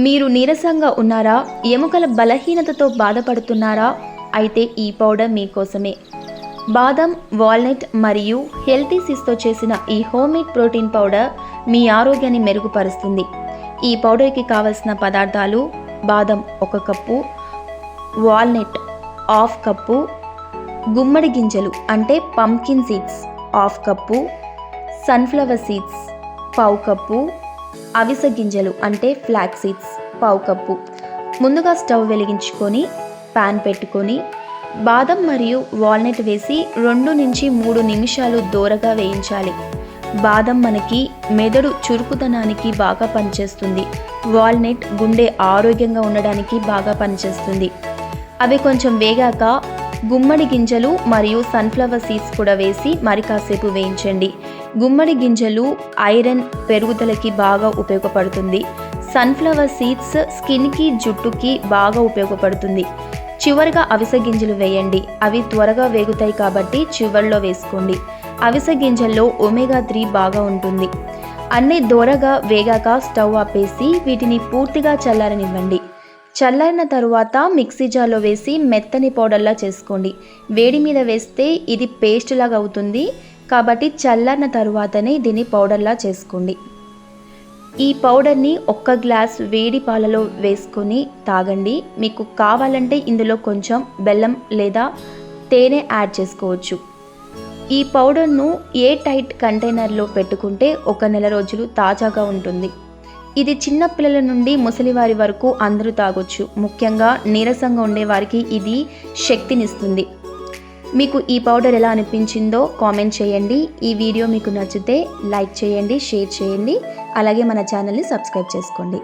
మీరు నీరసంగా ఉన్నారా? ఎముకల బలహీనతతో బాధపడుతున్నారా? అయితే ఈ పౌడర్ మీకోసమే. బాదం, వాల్నట్ మరియు హెల్తీ సీడ్స్తో చేసిన ఈ హోమ్మేడ్ ప్రోటీన్ పౌడర్ మీ ఆరోగ్యాన్ని మెరుగుపరుస్తుంది. ఈ పౌడర్కి కావలసిన పదార్థాలు: బాదం 1 కప్పు, వాల్నట్ 1/2 కప్పు, గుమ్మడి గింజలు అంటే pumpkin seeds 1/2 cup, sunflower seeds 1/4 cup, అవిసె గింజలు అంటే ఫ్లాక్స్ సీడ్స్ 1/4 కప్పు. ముందుగా స్టవ్ వెలిగించుకొని పాన్ పెట్టుకొని బాదం మరియు వాల్నట్ వేసి 2 నుంచి 3 నిమిషాలు దోరగా వేయించాలి. బాదం మనకి మెదడు చురుకుదనానికి బాగా పనిచేస్తుంది. వాల్నట్ గుండె ఆరోగ్యంగా ఉండడానికి బాగా పనిచేస్తుంది. అవి కొంచెం వేగాక గుమ్మడి గింజలు మరియు సన్ఫ్లవర్ సీడ్స్ కూడా వేసి మరి కాసేపు వేయించండి. గుమ్మడి గింజలు ఐరన్ పెరుగుదలకి బాగా ఉపయోగపడుతుంది. సన్ఫ్లవర్ సీడ్స్ స్కిన్కి, జుట్టుకి బాగా ఉపయోగపడుతుంది. చివరిగా అవిసె గింజలు వేయండి. అవి త్వరగా వేగుతాయి కాబట్టి చివరిలో వేసుకోండి. అవిసె గింజల్లో ఒమేగా 3 బాగా ఉంటుంది. అన్నీ దోరగా వేగాక స్టవ్ ఆపేసి వీటిని పూర్తిగా చల్లారనివ్వండి. చల్లారిన తరువాత మిక్సీ జార్లో వేసి మెత్తని పౌడర్లా చేసుకోండి. వేడి మీద వేస్తే ఇది పేస్ట్ లాగా అవుతుంది కాబట్టి చల్లారిన తరువాతనే దీన్ని పౌడర్లా చేసుకోండి. ఈ పౌడర్ని 1 గ్లాస్ వేడి పాలలో వేసుకొని తాగండి. మీకు కావాలంటే ఇందులో కొంచెం బెల్లం లేదా తేనె యాడ్ చేసుకోవచ్చు. ఈ పౌడర్ను ఏ టైట్ కంటైనర్లో పెట్టుకుంటే 1 నెల రోజులు తాజాగా ఉంటుంది. ఇది చిన్న పిల్లల నుండి ముసలివారి వరకు అందరూ తాగొచ్చు. ముఖ్యంగా నీరసంగా ఉండేవారికి ఇది శక్తినిస్తుంది. మీకు ఈ పౌడర్ ఎలా అనిపించిందో కామెంట్ చేయండి. ఈ వీడియో మీకు నచ్చితే లైక్ చేయండి, షేర్ చేయండి. అలాగే మన ఛానల్ని సబ్స్క్రైబ్ చేసుకోండి.